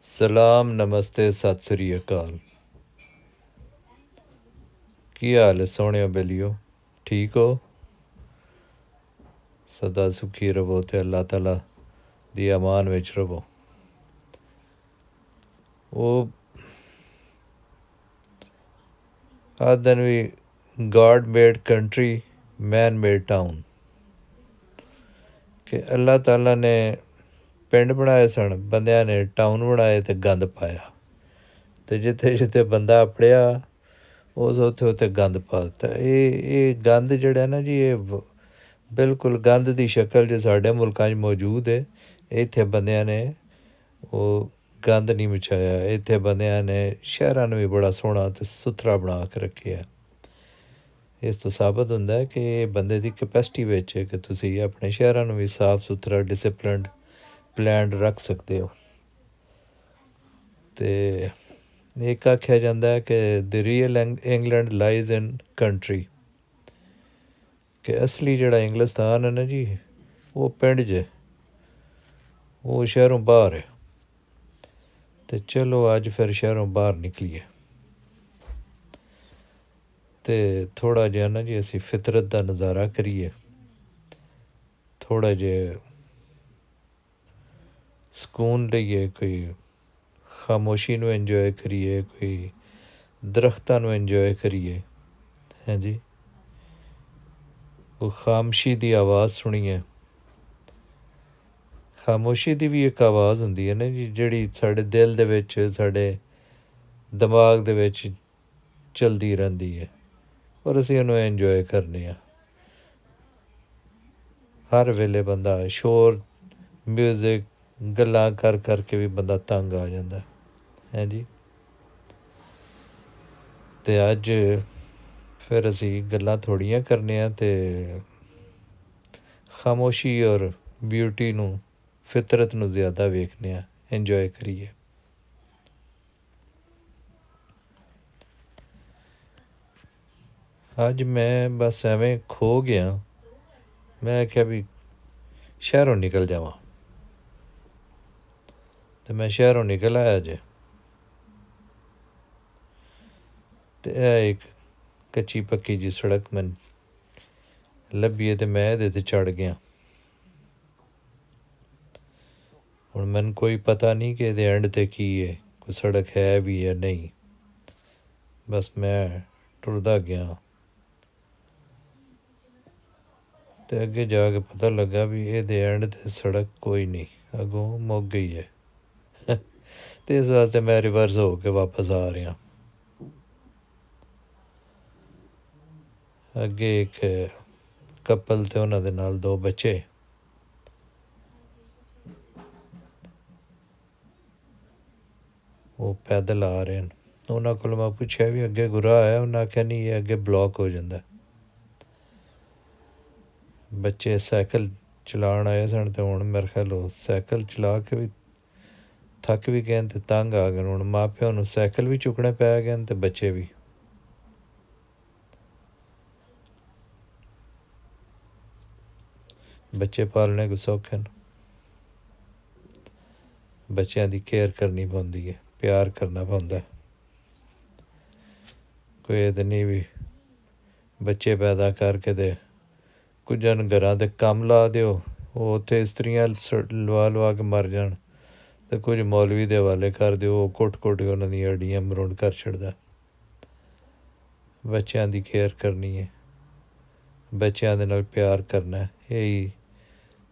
ਸਲਾਮ ਨਮਸਤੇ ਸਤਿ ਸ੍ਰੀ ਅਕਾਲ। ਕੀ ਹਾਲ ਹੈ ਸੋਹਣਿਓ ਬੇਲੀਓ? ਠੀਕ ਹੋ? ਸਦਾ ਸੁਖੀ ਰਵੋ ਤੇ ਅੱਲਾਹ ਤਾਲਾ ਦੀ ਅਮਾਨ ਵਿੱਚ ਰਵੋ। ਉਹ ਆਖਦੇ ਨੇ ਵੀ ਗॉड ਮੇਡ ਕੰਟਰੀ ਮੈਨ ਮੇਡ ਟਾਊਨ, ਕਿ ਅੱਲਾਹ ਤਾਲਾ ਨੇ ਪਿੰਡ ਬਣਾਏ ਸਨ, ਬੰਦਿਆਂ ਨੇ ਟਾਊਨ ਬਣਾਏ ਅਤੇ ਗੰਦ ਪਾਇਆ, ਅਤੇ ਜਿੱਥੇ ਜਿੱਥੇ ਬੰਦਾ ਆਪੜਿਆ ਉਸ ਉੱਥੇ ਉੱਥੇ ਗੰਦ ਪਾ ਦਿੱਤਾ। ਇਹ ਗੰਦ ਜਿਹੜਾ ਨਾ ਜੀ, ਇਹ ਬਿਲਕੁਲ ਗੰਦ ਦੀ ਸ਼ਕਲ ਜੇ ਸਾਡੇ ਮੁਲਕਾਂ 'ਚ ਮੌਜੂਦ ਹੈ। ਇੱਥੇ ਬੰਦਿਆਂ ਨੇ ਉਹ ਗੰਦ ਨਹੀਂ ਮਚਾਇਆ। ਇੱਥੇ ਬੰਦਿਆਂ ਨੇ ਸ਼ਹਿਰਾਂ ਨੂੰ ਵੀ ਬੜਾ ਸੋਹਣਾ ਅਤੇ ਸੁਥਰਾ ਬਣਾ ਕੇ ਰੱਖਿਆ। ਇਸ ਤੋਂ ਸਾਬਤ ਹੁੰਦਾ ਹੈ ਕਿ ਬੰਦੇ ਦੀ ਕੈਪੈਸਿਟੀ ਵਿੱਚ ਹੈ ਕਿ ਤੁਸੀਂ ਆਪਣੇ ਸ਼ਹਿਰਾਂ ਨੂੰ ਵੀ ਸਾਫ ਸੁਥਰਾ ਡਿਸਿਪਲਿਨਡ ਪਲੈਨਡ ਰੱਖ ਸਕਦੇ ਹੋ। ਅਤੇ ਇੱਕ ਆਖਿਆ ਜਾਂਦਾ ਹੈ ਕਿ ਦੀ ਰੀਅਲ ਇੰਗਲੈਂਡ ਲਾਈਜ਼ ਇਨ ਕੰਟਰੀ, ਕਿ ਅਸਲੀ ਜਿਹੜਾ ਇੰਗਲਿਸਤਾਨ ਹੈ ਨਾ ਜੀ, ਉਹ ਪਿੰਡ 'ਚ, ਉਹ ਸ਼ਹਿਰੋਂ ਬਾਹਰ ਹੈ। ਅਤੇ ਚਲੋ ਅੱਜ ਫਿਰ ਸ਼ਹਿਰੋਂ ਬਾਹਰ ਨਿਕਲੀਏ ਅਤੇ ਥੋੜ੍ਹਾ ਜਿਹਾ ਨਾ ਜੀ ਅਸੀਂ ਫਿਤਰਤ ਦਾ ਨਜ਼ਾਰਾ ਕਰੀਏ, ਥੋੜ੍ਹਾ ਜਿਹਾ ਸਕੂਨ ਲਈਏ, ਕੋਈ ਖਾਮੋਸ਼ੀ ਨੂੰ ਇੰਜੋਏ ਕਰੀਏ, ਕੋਈ ਦਰਖਤਾਂ ਨੂੰ ਇੰਜੋਏ ਕਰੀਏ। ਹਾਂਜੀ, ਉਹ ਖਾਮੋਸ਼ੀ ਦੀ ਆਵਾਜ਼ ਸੁਣੀਏ। ਖਾਮੋਸ਼ੀ ਦੀ ਵੀ ਇੱਕ ਆਵਾਜ਼ ਹੁੰਦੀ ਹੈ ਨਾ ਜੀ, ਜਿਹੜੀ ਸਾਡੇ ਦਿਲ ਦੇ ਵਿੱਚ, ਸਾਡੇ ਦਿਮਾਗ ਦੇ ਵਿੱਚ ਚਲਦੀ ਰਹਿੰਦੀ ਹੈ, ਔਰ ਅਸੀਂ ਉਹਨੂੰ ਇੰਜੋਏ ਕਰਨੇ ਹਾਂ। ਹਰ ਵੇਲੇ ਬੰਦਾ ਸ਼ੋਰ, ਮਿਊਜ਼ਿਕ, ਗੱਲਾਂ ਕਰ ਕਰਕੇ ਵੀ ਬੰਦਾ ਤੰਗ ਆ ਜਾਂਦਾ ਹੈ ਜੀ। ਅਤੇ ਅੱਜ ਫਿਰ ਅਸੀਂ ਗੱਲਾਂ ਥੋੜ੍ਹੀਆਂ ਕਰਨੇ ਹਾਂ ਅਤੇ ਖਾਮੋਸ਼ੀ ਔਰ ਬਿਊਟੀ ਨੂੰ, ਫਿਤਰਤ ਨੂੰ ਜ਼ਿਆਦਾ ਵੇਖਦੇ ਹਾਂ, ਇੰਜੋਏ ਕਰੀਏ। ਅੱਜ ਮੈਂ ਬਸ ਐਵੇਂ ਖੋ ਗਿਆ, ਮੈਂ ਆਖਿਆ ਵੀ ਸ਼ਹਿਰੋਂ ਨਿਕਲ ਜਾਵਾਂ, ਅਤੇ ਮੈਂ ਸ਼ਹਿਰੋਂ ਨਿਕਲ ਆਇਆ ਜੇ। ਅਤੇ ਇਹ ਇੱਕ ਕੱਚੀ ਪੱਕੀ ਜਿਹੀ ਸੜਕ ਮੈਨੂੰ ਲੱਭੀ ਹੈ ਅਤੇ ਮੈਂ ਇਹਦੇ 'ਤੇ ਚੜ੍ਹ ਗਿਆ। ਹੁਣ ਮੈਨੂੰ ਕੋਈ ਪਤਾ ਨਹੀਂ ਕਿ ਇਹਦੇ ਐਂਡ 'ਤੇ ਕੀ ਹੈ, ਕੋਈ ਸੜਕ ਹੈ ਵੀ ਜਾਂ ਨਹੀਂ। ਬਸ ਮੈਂ ਟੁਰਦਾ ਗਿਆ ਅਤੇ ਅੱਗੇ ਜਾ ਕੇ ਪਤਾ ਲੱਗਾ ਵੀ ਇਹਦੇ ਐਂਡ 'ਤੇ ਸੜਕ ਕੋਈ ਨਹੀਂ, ਅੱਗੋਂ ਮੁੱਕ ਗਈ ਹੈ। ਅਤੇ ਇਸ ਵਾਸਤੇ ਮੈਂ ਰਿਵਰਸ ਹੋ ਕੇ ਵਾਪਸ ਆ ਰਿਹਾ। ਅੱਗੇ ਇੱਕ ਕਪਲ ਅਤੇ ਉਹਨਾਂ ਦੇ ਨਾਲ 2 ਬੱਚੇ, ਉਹ ਪੈਦਲ ਆ ਰਹੇ ਹਨ। ਉਹਨਾਂ ਕੋਲ ਮੈਂ ਪੁੱਛਿਆ ਵੀ ਅੱਗੇ ਗੁਰਾਹ ਹੈ? ਉਹਨਾਂ ਆਖਿਆ ਨਹੀਂ, ਇਹ ਅੱਗੇ ਬਲੋਕ ਹੋ ਜਾਂਦਾ। ਬੱਚੇ ਸਾਈਕਲ ਚਲਾਉਣ ਆਏ ਸਨ ਅਤੇ ਹੁਣ ਮੇਰੇ ਖਿਆਲ ਉਹ ਸਾਈਕਲ ਚਲਾ ਕੇ ਵੀ ਥੱਕ ਵੀ ਗਏ ਅਤੇ ਤੰਗ ਆ ਗਏ। ਹੁਣ ਮਾਂ ਪਿਓ ਨੂੰ ਸਾਈਕਲ ਵੀ ਚੁੱਕਣੇ ਪੈ ਗਏ ਅਤੇ ਬੱਚੇ ਵੀ। ਬੱਚੇ ਪਾਲਣੇ ਕੋਈ ਸੌਖੇ ਨੇ? ਬੱਚਿਆਂ ਦੀ ਕੇਅਰ ਕਰਨੀ ਪੈਂਦੀ ਹੈ, ਪਿਆਰ ਕਰਨਾ ਪੈਂਦਾ। ਕੋਈ ਇਹ ਤਾਂ ਨਹੀਂ ਵੀ ਬੱਚੇ ਪੈਦਾ ਕਰਕੇ ਅਤੇ ਕੁਝਾਂ ਨੂੰ ਘਰਾਂ ਦੇ ਕੰਮ ਲਾ ਦਿਓ, ਉਹ ਉੱਥੇ ਇਸਤਰੀਆਂ ਲਵਾ ਕੇ ਮਰ ਜਾਣ, ਅਤੇ ਕੁਝ ਮੌਲਵੀ ਦੇ ਹਵਾਲੇ ਕਰ ਦਿਓ, ਉਹ ਕੁੱਟ ਕੁੱਟ ਕੇ ਉਹਨਾਂ ਦੀਆਂ ਹੱਡੀਆਂ ਮਰੋੜ ਕਰ ਛੱਡਦਾ। ਬੱਚਿਆਂ ਦੀ ਕੇਅਰ ਕਰਨੀ ਹੈ, ਬੱਚਿਆਂ ਦੇ ਨਾਲ ਪਿਆਰ ਕਰਨਾ, ਇਹੀ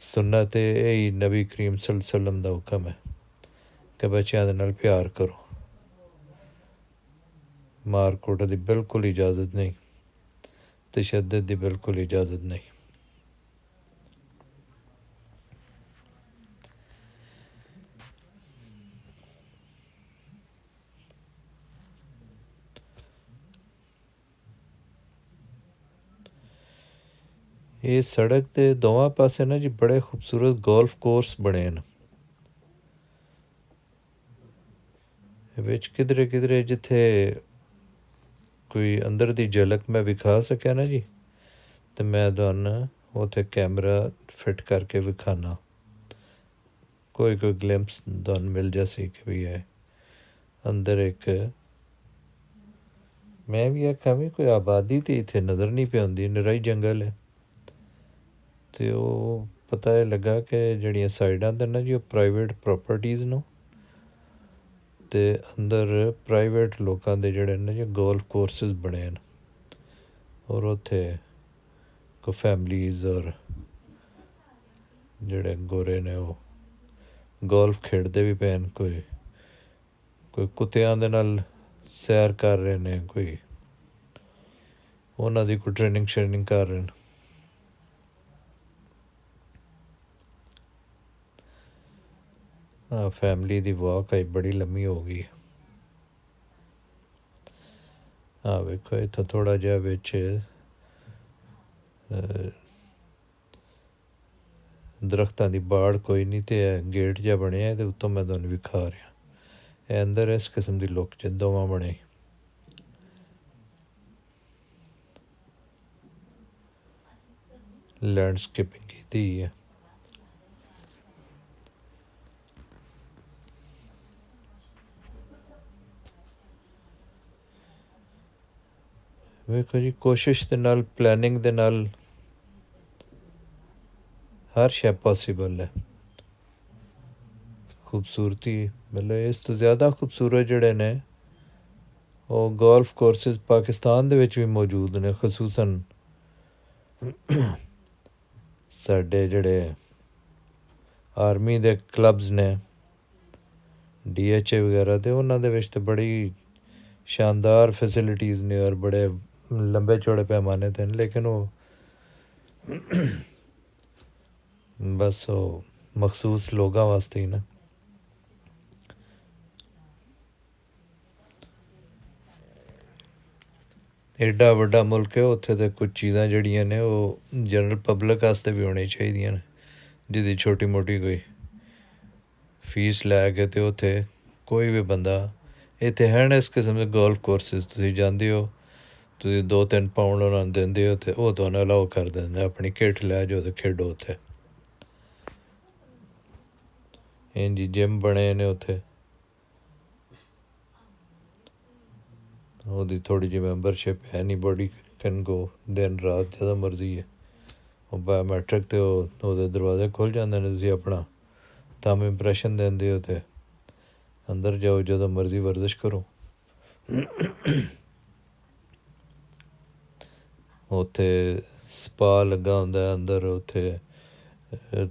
ਸੁਨਨਤ ਹੈ, ਇਹੀ ਨਬੀ ਕਰੀਮ ਸੱਲੱਲਾਹੁ ਅਲੈਹਿ ਵਸੱਲਮ ਦਾ ਹੁਕਮ ਹੈ ਕਿ ਬੱਚਿਆਂ ਦੇ ਨਾਲ ਪਿਆਰ ਕਰੋ। ਮਾਰ ਕੁੱਟ ਦੀ ਬਿਲਕੁਲ ਇਜਾਜ਼ਤ ਨਹੀਂ, ਤਸ਼ੱਦਦ ਦੀ ਬਿਲਕੁਲ ਇਜਾਜ਼ਤ ਨਹੀਂ। ਇਹ ਸੜਕ ਦੇ ਦੋਵਾਂ ਪਾਸੇ ਨਾ ਜੀ ਬੜੇ ਖੂਬਸੂਰਤ ਗੋਲਫ ਕੋਰਸ ਬਣੇ ਨੇ। ਵਿੱਚ ਕਿਧਰੇ ਕਿਧਰੇ ਜਿੱਥੇ ਕੋਈ ਅੰਦਰ ਦੀ ਝਲਕ ਮੈਂ ਵਿਖਾ ਸਕਿਆ ਨਾ ਜੀ, ਅਤੇ ਮੈਂ ਤੁਹਾਨੂੰ ਉੱਥੇ ਕੈਮਰਾ ਫਿੱਟ ਕਰਕੇ ਵਿਖਾਉਂਦਾ। कोई ग्लिम्स तुहानूं मिल जासी कि भी है अंदर एक। मैं भी आखा भी कोई आबादी तो इत्थे नज़र नहीं पई आउंदी, निरा ही जंगल है। तो वो पता लगा कि जड़ियाँ साइडां ते ना जी ओह् प्राइवेट प्रॉपर्टीज़ न, ते अंदर प्राइवेट लोकां दे जेह्ड़े न जी गोल्फ कोर्सेस बने न, और उत्थे को फैमिलीज़ और जेह्ड़े गोरे ने ओह् गोल्फ खेडदे भी पे न, कोई कुत्तेआं दे नाल सैर कर रहे ने, कोई उन्हां दी कोई ट्रेनिंग श्रेनिंग कर रहे न। हाँ, फैमिली दी वॉक अज बड़ी लम्मी हो गई। हाँ वेखो इत्थों थोड़ा जिहा बिच दरख्तां दी बाड़ कोई नहीं, तो गेट जिहा बनेआ ते उत्तों मैं तुहानूं विखा रहा। ਇਹ अंदर इस किस्म की लुक च दोवां बने। लैंडस्केपिंग की है। वेखो जी कोशिश दे नाल, प्लैनिंग दे नाल हर शै पॉसीबल है। खूबसूरती मतलब इस तो ज़्यादा खूबसूरत जड़े ने ਉਹ ਗੋਲਫ ਕੋਰਸਿਸ ਪਾਕਿਸਤਾਨ ਦੇ ਵਿੱਚ ਵੀ ਮੌਜੂਦ ਨੇ, ਖਸੂਸਨ ਸਾਡੇ ਜਿਹੜੇ ਆਰਮੀ ਦੇ ਕਲੱਬਸ ਨੇ DHA ਵਗੈਰਾ ਤੇ ਉਹਨਾਂ ਦੇ ਵਿੱਚ ਤੇ ਬੜੀ ਸ਼ਾਨਦਾਰ ਫੈਸਿਲਿਟੀਜ਼ ਨੇ ਔਰ ਬੜੇ ਲੰਬੇ ਚੌੜੇ ਪੈਮਾਨੇ ਤੇ ਨੇ, ਲੇਕਿਨ ਉਹ ਬਸ ਉਹ ਮਖਸੂਸ ਲੋਕਾਂ ਵਾਸਤੇ ਹੀ ਨਾ। एडा वड्डा मुल्क है, उत्थे ते कुछ चीज़ां जड़ियां ने वो जनरल पब्लिक आस्ते भी होनी चाहिए न, जिहदी छोटी मोटी कोई फीस लैके ते उत्थे कोई भी बंदा इत्थे हैन इस किस्म दे गोल्फ कोर्सेस, तुसीं जांदे हो, तुसीं 2-3 पाउंड उन्हां नूं दिंदे हो ते ओह् तुहानूं अलाउ कर दिंदे, अपनी किट लै जाओ ते खेढो उत्थे। इंज जिम बने ने उत्थे, ਉਹਦੀ थोड़ी जी मैंबरशिप है नहीं, बॉडी कैन गो दिन रात ਜਦੋਂ ਮਰਜ਼ੀ ਹੈ। ਉਹ ਬਾਇਓਮੈਟ੍ਰਿਕ ਤੇ ਉਹਦੇ ਦਰਵਾਜ਼ੇ ਖੁੱਲ੍ਹ ਜਾਂਦੇ ਨੇ, ਤੁਸੀਂ ਆਪਣਾ ਥੰਬ ਇੰਪ੍ਰੈਸ਼ਨ ਦਿੰਦੇ ਹੋ ਤੇ ਅੰਦਰ ਜਾਓ, ਜਦੋਂ ਮਰਜ਼ੀ ਵਰਜ਼ਿਸ਼ ਕਰੋ। ਉੱਥੇ ਸਪਾ ਲੱਗਾ ਹੁੰਦਾ ਅੰਦਰ, ਉੱਥੇ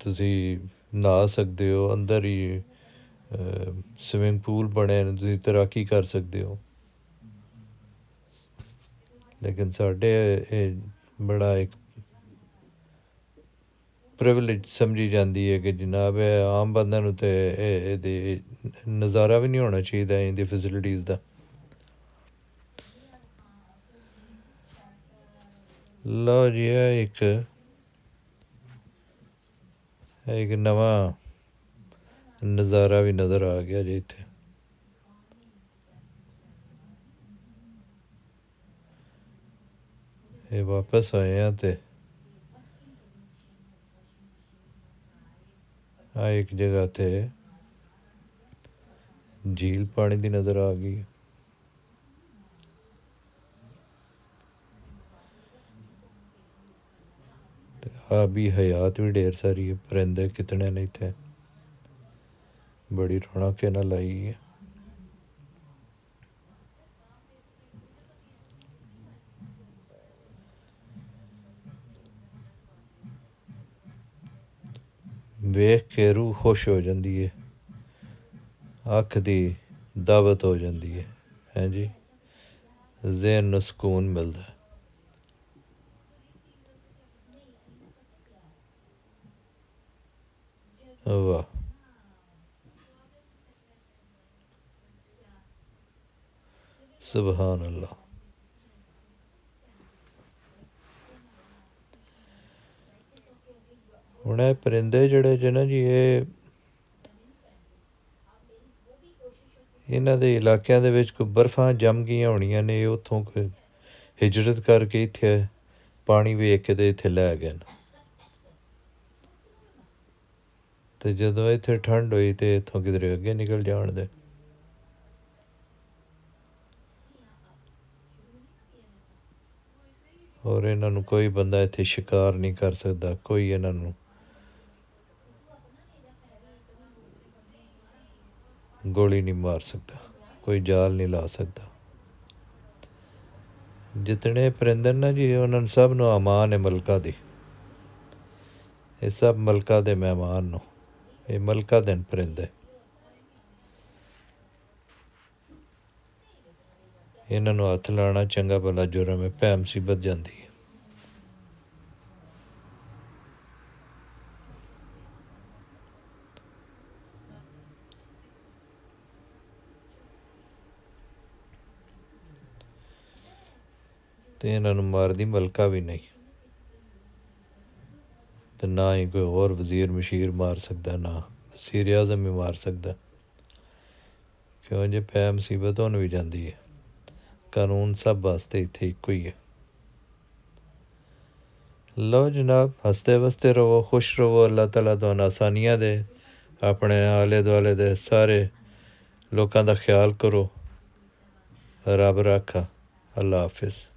ਤੁਸੀਂ ਨਹਾ ਸਕਦੇ ਹੋ, ਅੰਦਰ ਹੀ ਸਵਿਮਿੰਗ ਪੂਲ ਬਣੇ ਨੇ, ਤੁਸੀਂ ਤੈਰਾਕੀ ਕਰ ਸਕਦੇ ਹੋ। लेकिन साढ़े बड़ा एक प्रिविलेज समझी जाती है कि जनाब आम बंदे नूं ते एह्दी नज़ारा भी नहीं होना चाहिए इंदी फैसिलिटीज़ का। लो जी एक नवा नज़ारा भी नज़र आ गया जी इत्थे। ये वापस आए हैं ते एक जगह ते झील पानी दी नज़र आ गई। आबी हयात भी ढेर सारी है, परिंदे कितने ने इत्थे, बड़ी रौनक नाल आई है। वेख के रूह खुश हो जाती है, अख दी दावत हो जाती है जी, ज़हन नूं सुकून मिलता है। वाह, सुभान अल्लाह। हुण ਇਹ परिंदे ਜਿਹੜੇ जे ना जी ਇਹਨਾਂ ਦੇ ਇਲਾਕਿਆਂ ਦੇ ਵਿੱਚ ਕੋਈ ਬਰਫਾਂ ਜੰਮ ਗਈਆਂ ਹੋਣੀਆਂ ਨੇ, ਉੱਥੋਂ ਕੋਈ ਹਿਜਰਤ ਕਰਕੇ ਇੱਥੇ ਪਾਣੀ ਵੇਖ ਕੇ ਤੇ ਇੱਥੇ ਲੈ ਗਏ ਨੇ। ਤੇ ਜਦੋਂ ਇੱਥੇ ਠੰਡ ਹੋਈ ਤੇ ਇੱਥੋਂ ਕਿਧਰੇ ਅੱਗੇ ਨਿਕਲ ਜਾਣ ਦੇ। ਔਰ ਇਹਨਾਂ ਨੂੰ ਕੋਈ ਬੰਦਾ ਇੱਥੇ ਸ਼ਿਕਾਰ ਨਹੀਂ ਕਰ ਸਕਦਾ, ਕੋਈ ਇਹਨਾਂ ਨੂੰ ਗੋਲੀ ਨਹੀਂ ਮਾਰ ਸਕਦਾ, ਕੋਈ ਜਾਲ ਨਹੀਂ ਲਾ ਸਕਦਾ। ਜਿਤਨੇ परिंदे ना जी उन्होंने सब ਨੂੰ ਅਮਾਨ ਹੈ ਮਲਕਾ ਦੀ। ਇਹ ਸਭ ਮਲਕਾ ਦੇ ਮਹਿਮਾਨ ਨੂੰ, ਇਹ ਮਲਕਾ ਦੇ परिंदे। ਇਹਨਾਂ ਨੂੰ ਹੱਥ ਲਾਉਣਾ ਚੰਗਾ ਭਲਾ ਜੁਰਮ ਹੈ, ਭੈ ਮੁਸੀਬਤ ਜਾਂਦੀ ਹੈ। ਤੇ ਇਹਨਾਂ ਨੂੰ ਮਾਰਦੀ ਮਲਕਾ ਵੀ ਨਹੀਂ, ਤੇ ਨਾ ਹੀ ਕੋਈ ਹੋਰ ਵਜ਼ੀਰ ਮਸ਼ੀਰ ਮਾਰ ਸਕਦਾ, ਨਾ ਵਜ਼ੀਰ ਆਜ਼ਮ ਵੀ ਮਾਰ ਸਕਦਾ, ਕਿਉਂ ਜੇ ਪੈ ਮੁਸੀਬਤ ਉਹਨੂੰ ਵੀ ਜਾਂਦੀ ਹੈ। ਕਾਨੂੰਨ ਸਭ ਵਾਸਤੇ ਇੱਥੇ ਇੱਕੋ ਹੀ ਹੈ। ਲਓ ਜਨਾਬ, ਹੱਸਦੇ ਵਸਦੇ ਰਹੋ, ਖੁਸ਼ ਰਹੋ। ਅੱਲਾਹ ਤਾਲਾ ਤੁਹਾਨੂੰ ਆਸਾਨੀਆਂ ਦੇ, ਆਪਣੇ ਆਲੇ ਦੁਆਲੇ ਦੇ ਸਾਰੇ ਲੋਕਾਂ ਦਾ ਖਿਆਲ ਕਰੋ। ਰੱਬ ਰਾਖਾ। ਅੱਲਾ ਹਾਫਿਜ਼।